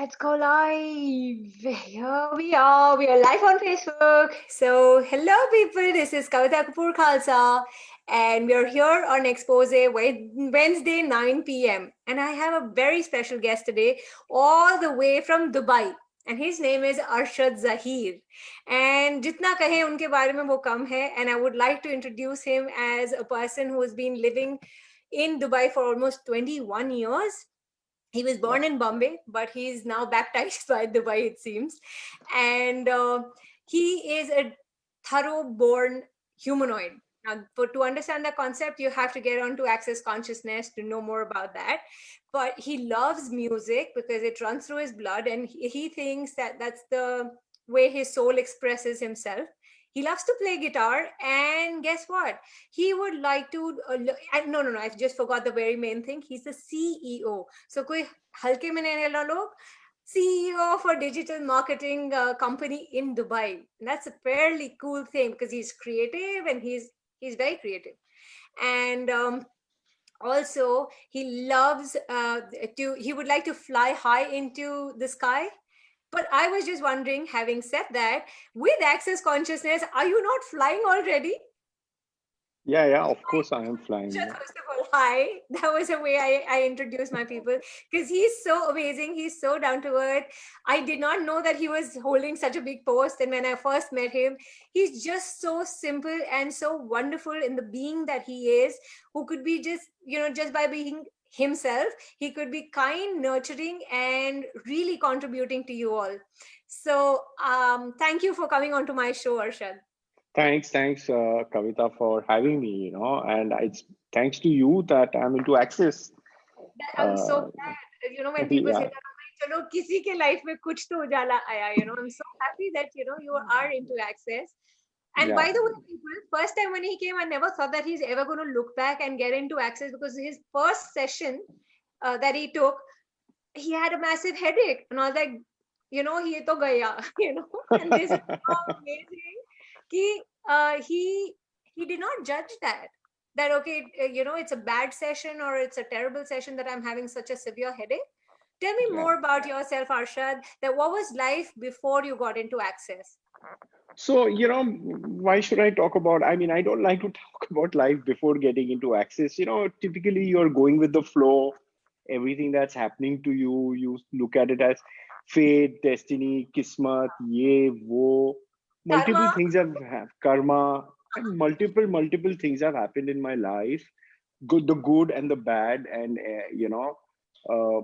Let's go live. Here we are. We are live on Facebook. So, hello, people. This is Kavvita Kapoor Khalsaa, and we are here on Exposé Wednesday, 9 p.m. And I have a very special guest today, all the way from Dubai. And his name is Arshad Zaheer. And jitna kahe unke baare mein wo kam hai. And I would like to introduce him as a person who has been living in Dubai for almost 21 years. He was born in Bombay, but he's now baptized by Dubai, it seems. And he is a thorough-born humanoid. Now, to understand the concept, you have to get onto Access Consciousness to know more about that. But he loves music because it runs through his blood, and he thinks that that's the way his soul expresses himself. He loves to play guitar, and guess what? He would like to. No, I just forgot the very main thing. He's the CEO. So, कोई हल्के में नहीं लेना लोग. CEO for digital marketing company in Dubai. And that's a fairly cool thing because he's creative and he's very creative. And also he loves he would like to fly high into the sky. But I was just wondering, having said that, with Access Consciousness, are you not flying already? Yeah, of course I am flying. Just first of all, hi. That was the way I introduced my people because he's so amazing. He's so down to earth. I did not know that he was holding such a big post. And when I first met him, he's just so simple and so wonderful in the being that he is, who could be just by being himself, he could be kind, nurturing, and really contributing to you all. So thank you for coming onto my show, Arshad. Thanks, Kavita, for having me. And it's thanks to you that I'm into Access. I'm so glad, when people say Yeah, that, चलो किसी के life में कुछ तो उजाला आया, I'm so happy that, you are into Access. And yeah, by the way, people, first time when he came, I never thought that he's ever going to look back and get into Access because his first session that he took, he had a massive headache. And I was like, he to gaya, and this is so amazing. He did not judge that okay, it's a bad session or it's a terrible session that I'm having such a severe headache. Tell me yeah. more about yourself, Arshad. That what was life before you got into Access? So, why should I talk about? I mean, I don't like to talk about life before getting into Access. Typically you're going with the flow. Everything that's happening to you, you look at it as fate, destiny, kismat, ye, wo. Multiple Karma. things have karma, and multiple things have happened in my life, the good and the bad, and uh,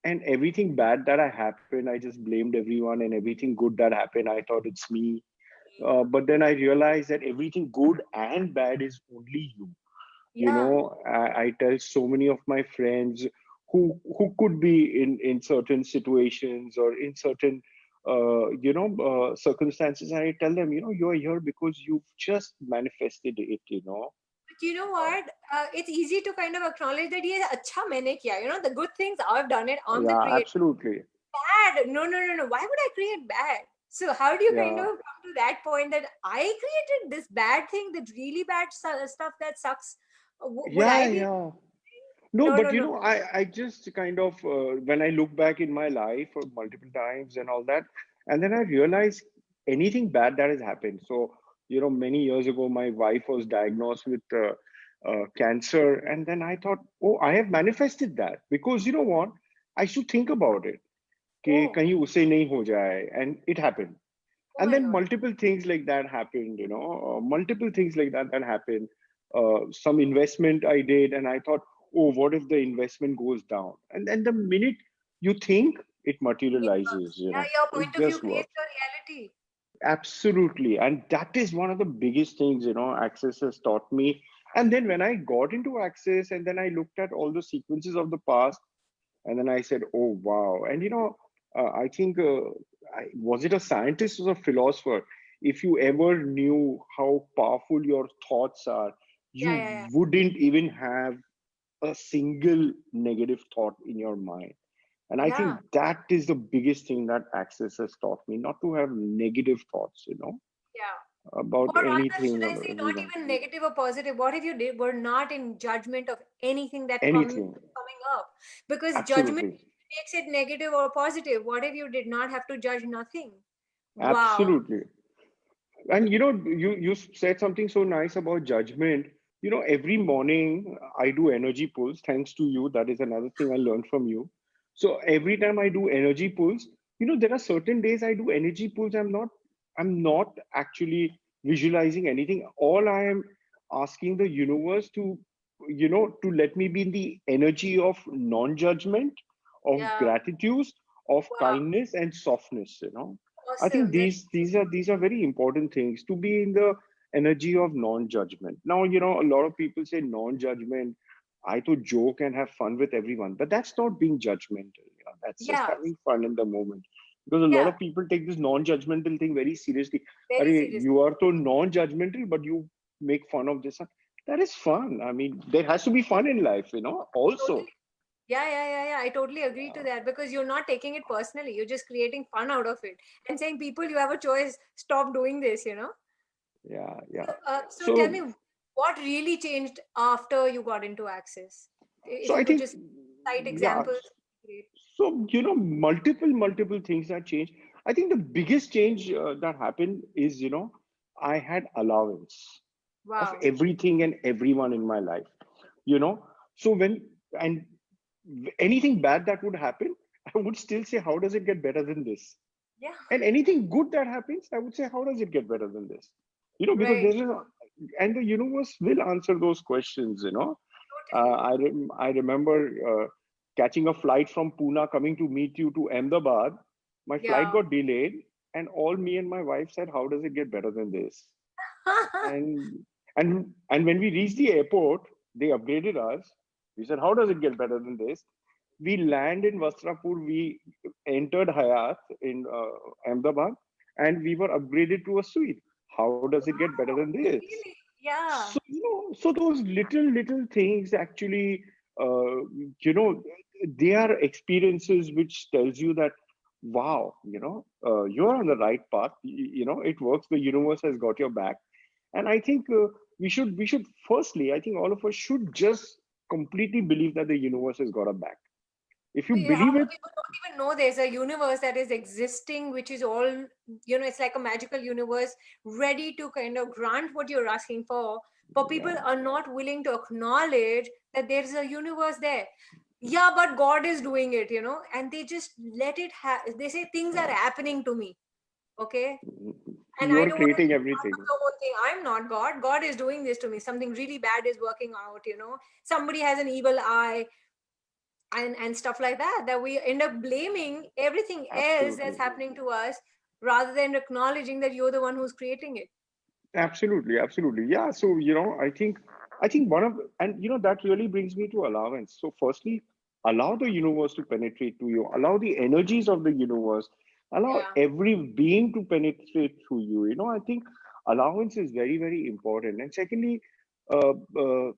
and everything bad that I happened, I just blamed everyone, and everything good that happened, I thought it's me. But then I realized that everything good and bad is only you. Yeah. I tell so many of my friends who could be in certain situations or in certain circumstances. I tell them, you're here because you've just manifested it. But you know what? It's easy to kind of acknowledge that yes, अच्छा मैंने किया. The good things I've done it. I'm the Yeah, creator. absolutely. Bad. No. Why would I create bad? So how do you kind Yeah. of come to that point that I created this bad thing, that really bad stuff that sucks? Would Yeah, I be? yeah. No, No, but no, no. I just kind of, when I look back in my life multiple times and all that, and then I realize anything bad that has happened. So, many years ago, my wife was diagnosed with cancer. And then I thought, oh, I have manifested that because you know what? I should think about it. कि Oh, कहीं उसे नहीं हो जाए, and it happened. oh And my then God. multiple things like that happened, multiple things like that happened. Some investment I did, and I thought, oh, what if the investment goes down? And then the minute you think, it It works. materializes, Yeah, your it point of view just creates works. your reality. Absolutely. And that is one of the biggest things, Access has taught me. And then when I got into Access, and then I looked at all the sequences of the past, and then I said, oh, wow. And, I think, was it a scientist or a philosopher? If you ever knew how powerful your thoughts are, you Yeah. wouldn't even have a single negative thought in your mind. And I Yeah. think that is the biggest thing that Access has taught me, not to have negative thoughts, Yeah. about Or rather, should anything I or say, not everyone. even negative or positive? What if you were not in judgment of anything that Anything. coming up? Because judgment Absolutely. makes it negative or positive? What if you did not have to judge nothing? Wow. Absolutely. And you said something so nice about judgment. Every morning I do energy pulls. Thanks to you, that is another thing I learned from you. So every time I do energy pulls, there are certain days I do energy pulls. I'm not actually visualizing anything. All I am asking the universe to let me be in the energy of non-judgment, of Yeah. gratitude, of Wow. kindness and softness. I think Awesome. That, these are very important things to be in the energy of non-judgment. Now, a lot of people say non-judgment. I to joke and have fun with everyone, but that's not being judgmental. That's just yeah. having fun in the moment. Because a lot Yeah. of people take this non-judgmental thing very seriously. Very serious. You are so non-judgmental, but you make fun of this. That is fun. I mean, there has to be fun in life, also. Totally. Yeah. I totally agree to that because you're not taking it personally. You're just creating fun out of it and saying, people, you have a choice. Stop doing this. Yeah, yeah. So tell So me, what really changed after you got into Access? If so you I could think, just cite yeah. examples, great. So, multiple things that changed. I think the biggest change that happened is, I had allowance of Wow. everything and everyone in my life, you know. So and anything bad that would happen, I would still say, how does it get better than this? Yeah. And anything good that happens, I would say, how does it get better than this? Because Right. and the universe will answer those questions. Totally. I remember catching a flight from Pune coming to meet you to Ahmedabad. My flight Yeah. got delayed, and all me and my wife said, "How does it get better than this?" And and when we reached the airport, they upgraded us. We said, "How does it get better than this?" We land in Vastrapur. We entered Hayat in Ahmedabad, and we were upgraded to a suite. How does it get better than this? Really? Yeah. So those little things actually, uh, you know, they are experiences which tells you that, wow, you're on the right path. It works. The universe has got your back, and I think we should firstly, I think all of us should just completely believe that the universe has got our back. If you Half believe the it, people don't even know there's a universe that is existing, which is all, it's like a magical universe ready to kind of grant what you're asking for. But people yeah, are not willing to acknowledge that there's a universe there. Yeah, but God is doing it, and they just let it they say things are happening to me. Okay. And I you're don't want to creating be part of everything. the whole thing. I'm not God. God is doing this to me. Something really bad is working out. Somebody has an evil eye and stuff like that we end up blaming everything else that's Absolutely. happening to us rather than acknowledging that you're the one who's creating it. Absolutely. Yeah. So, I think and that really brings me to allowance. So, firstly, allow the universe to penetrate to you, allow the energies of the universe, allow Yeah. every being to penetrate through you. I think allowance is very, very important. And secondly, uh, uh,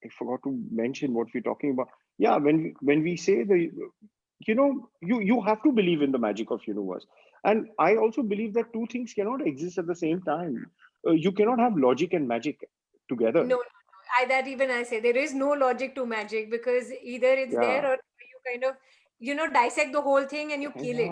I forgot to mention what we're talking about. Yeah, when we say you have to believe in the magic of universe, and I also believe that two things cannot exist at the same time. You cannot have logic and magic together. No, no, no. I say there is no logic to magic because either it's there Yeah, or you kind of dissect the whole thing and you kill it.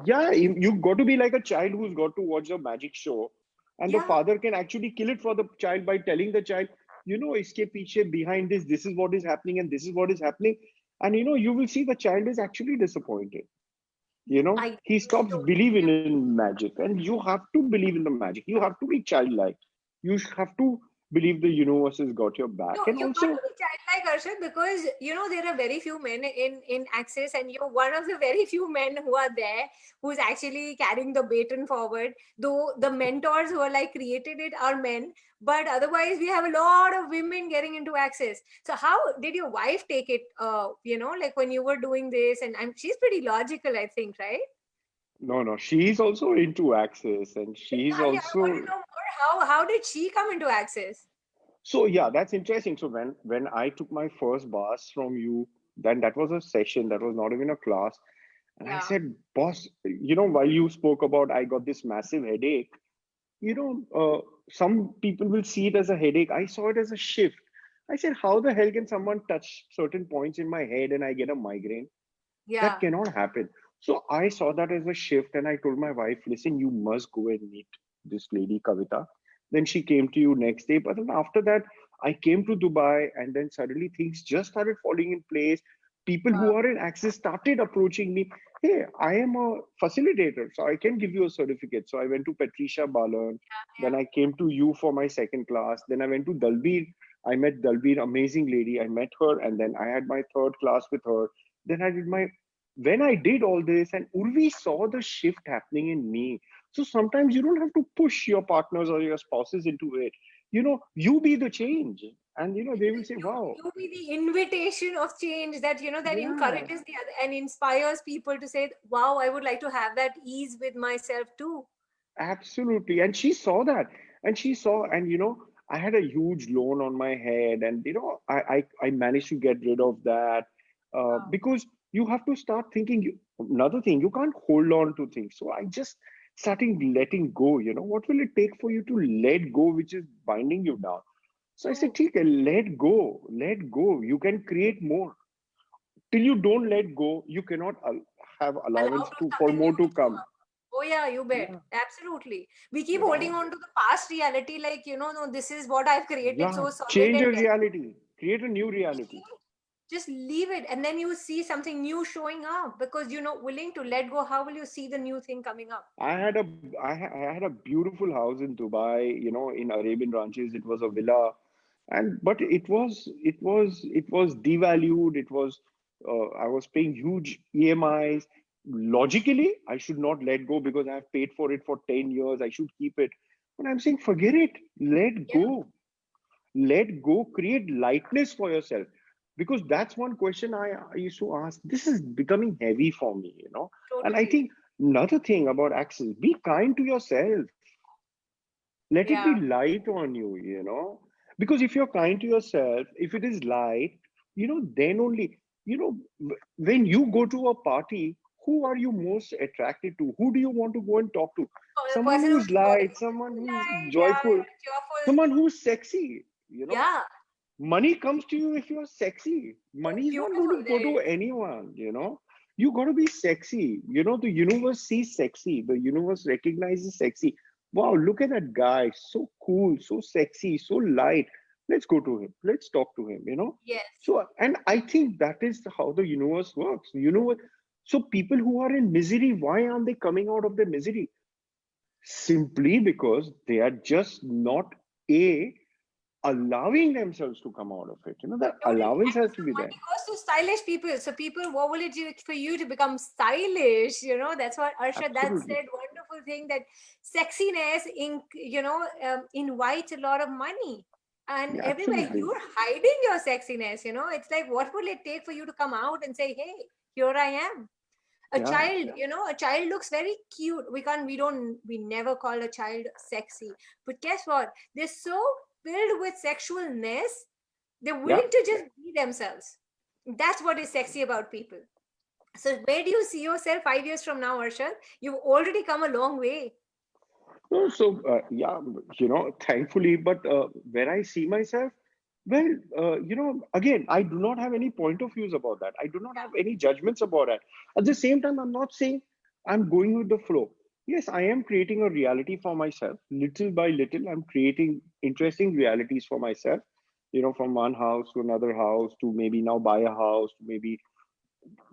yeah. You've got to be like a child who's got to watch a magic show, and the Yeah. father can actually kill it for the child by telling the child, iske piche behind this is what is happening and this is what is happening, and you will see the child is actually disappointed. I He stops totally believing in magic, and you have to believe in the magic. You have to be childlike. You have to believe the universe has got your back. No, And you got to also, be childlike, Arshad, because there are very few men in Access, and you're one of the very few men who are there who's actually carrying the baton forward. Though the mentors who are like created it are men, but otherwise we have a lot of women getting into Access. So how did your wife take it? Like when you were doing this, and she's pretty logical, I think, right? no, she's also into access, and she's I want also. to know more. How did she come into Access? So yeah, that's interesting. So when I took my first bars from you, then that was a session. That was not even a class. And I Yeah. said, boss, while you spoke about I got this massive headache, some people will see it as a headache. I saw it as a shift. I said, how the hell can someone touch certain points in my head and I get a migraine? Yeah. That cannot happen. So I saw that as a shift, and I told my wife, listen, you must go and meet this lady, Kavvita. Then she came to you next day. But then after that, I came to Dubai, and then suddenly things just started falling in place. People who Wow. are in Access started approaching me. Hey, I am a facilitator, so I can give you a certificate. So I went to Patricia Balan. Then Yeah. I came to you for my second class. Then I went to Dalbir. I met Dalbir, amazing lady. I met her, and then I had my third class with her. Then I did my when I did all this, and Urvi saw the shift happening in me. So sometimes you don't have to push your partners or your spouses into it. You be the change. And they will say, wow, You be the invitation of change that that yeah, encourages the other and inspires people to say, wow, I would like to have that ease with myself too. absolutely. And she saw that. And she saw, and I had a huge loan on my head, and I managed to get rid of that, Wow. because you have to start thinking. Another thing, you can't hold on to things. So I just starting letting go. What will it take for you to let go, which is binding you down? So I said, True. "ठीक है, let go, let go. You can create more. Till you don't let go, you cannot have Allow allowance to for something more new to to come come." up. Oh yeah, you bet. Yeah, Absolutely. We keep you holding know. on to the past reality, like, no, this is what I've created Yeah, so solid change and a dead. reality, create a new reality. Just leave it, and then you see something new showing up because you're not willing to let go. How will you see the new thing coming up? I had a beautiful house in Dubai, in Arabian Ranches. It was a villa, but it was devalued. I was paying huge EMIs. Logically, I should not let go because I have paid for it for 10 years. I should keep it. But I'm saying, forget it. Let Yeah, go. Let go, create lightness for yourself, because that's one question I used to ask. This is becoming heavy for me. And I totally. think another thing about access, be kind to yourself. Let it be Yeah. light on you. Because if you're kind to yourself, if it is light, then only, when you go to a party, who are you most attracted to? Who do you want to go and talk to? Oh, the Someone person who's who's joyful, light, someone who's light, yeah, joyful, cheerful. someone who's sexy. Yeah, Money comes to you if you're sexy. oh, Money is not going beautiful. to go to anyone. You got to be sexy. The universe sees sexy. The universe recognizes sexy. Wow, look at that guy. So cool, so sexy, so light. Let's go to him. Let's talk to him. Yes. So, and I think that is how the universe works. So people who are in misery, why aren't they coming out of their misery? Simply because they are just not a allowing themselves to come out of it. That Totally. allowance And has to also be there. money goes to stylish people. So people, what will it do for you to become stylish? That's what Arshad, that Absolutely. said wonderful thing that sexiness invites a lot of money. And Yeah, everywhere absolutely. you're hiding your sexiness. It's like, what will it take for you to come out and say, hey, here I am? A Yeah, child looks very cute. We never call a child sexy. But guess what? They're so filled with sexualness, they're yeah. willing to just be themselves. That's what is sexy about people. So where do you see yourself 5 years from now, Arshad? You've already come a long way. No, so yeah, thankfully, but where I see myself, well, again, I do not have any point of views about that. I do not have any judgments about that. At the same time, I'm not saying I'm going with the flow. Yes, I am creating a reality for myself. Little by little, I'm creating interesting realities for myself. From one house to another house to maybe now buy a house to maybe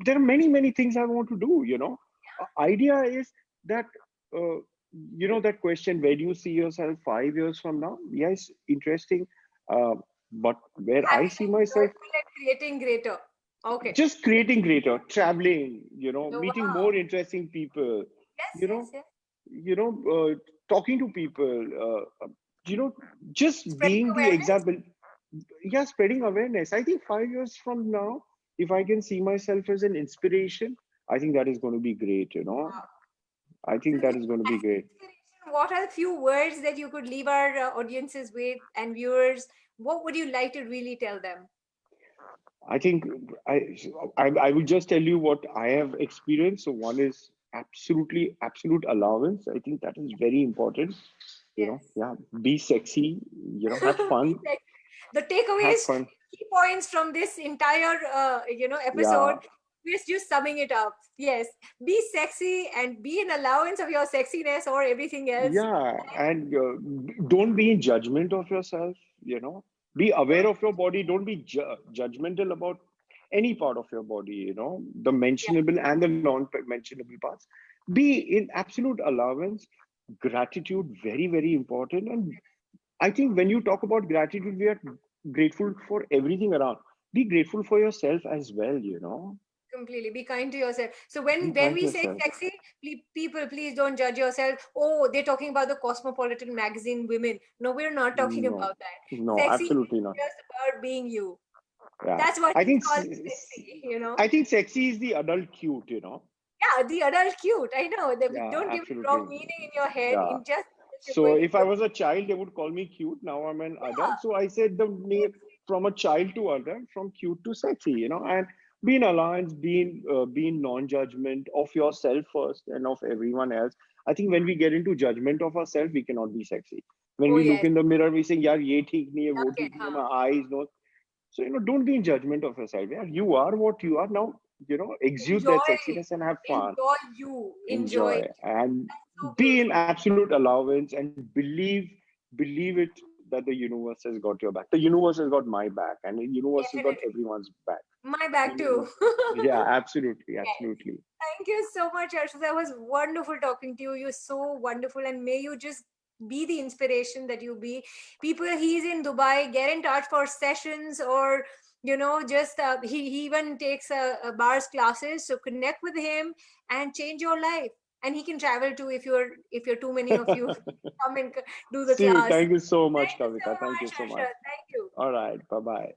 there are many things I want to do. Idea is that that question, where do you see yourself 5 years from now? Yes, interesting. uh, but where I Happy see and myself, joyful and creating greater. Okay. just creating greater, traveling, Oh, meeting wow. more interesting people, Yes, you yes, know yes. you know talking to people, you know just Spreading being the awareness. example. Yeah, spreading awareness. I think 5 years from now, if I can see myself as an inspiration, I think that is going to be great. Wow. I So, think that is going to be as great. inspiration, what are a few words that you could leave our audiences with and viewers? What would you like to really tell them? I think I will just tell you what I have experienced. So one is absolutely absolute allowance. I think that is very important. Yes. Yeah, be sexy, have Be fun, like the have takeaways, fun. key points from this entire Yeah, episode. we're just summing it up. Yes, be sexy and be an allowance of your sexiness or everything else. Yeah, and don't be in judgment of yourself, Be aware of your body. Don't be judgmental about any part of your body, the Yeah, mentionable and the non-mentionable parts. Be in absolute allowance. Gratitude, very, very important. And I think when you talk about gratitude, we are grateful for everything around. Be grateful for yourself as well, completely. Be kind to yourself. So Be when kind to we say yourself. sexy, people, please don't judge yourself. Oh, they're talking about the Cosmopolitan magazine women. No, we're not talking No, about that. no, Sexy absolutely is not. just about being you. Yeah. That's what I he's think calling sexy, you know. I think sexy is the adult cute. Yeah, the adult cute. I know. Yeah, Don't give it wrong absolutely. meaning in your head. Yeah. In just you're So going if to I put, was a child, they would call me cute. Now I'm an yeah, adult. So I said the name from a child to adult, from cute to sexy, and being alliance, being non-judgment of yourself first and of everyone else. I think when we get into judgment of ourselves, we cannot be sexy. When oh we look yes, in the mirror, we say, "Yeah, ye theek nahi hai, wo okay, theek nahi hai, my eyes, no." So don't be in judgment of yourself. Yeah, you are what you are now. Exude that enjoy, sexiness and have fun. enjoy you, enjoy. Enjoy and So be in beautiful. absolute allowance and believe it that the universe has got your back. The universe has got my back, and the universe has got Definitely. everyone's back. My back And too. yeah, absolutely, Yes. absolutely. Thank you so much, Arshad. That was wonderful talking to you. You're so wonderful, and may you just be the inspiration that you be. People, he's in Dubai. Get in touch for sessions, or just he even takes bars classes. So connect with him and change your life. And he can travel too if you're too many of you come and do the See you. class. Thank you so much, Thank you so Kavita. Thank you much, so much. Arshad. Thank you. All right. Bye bye.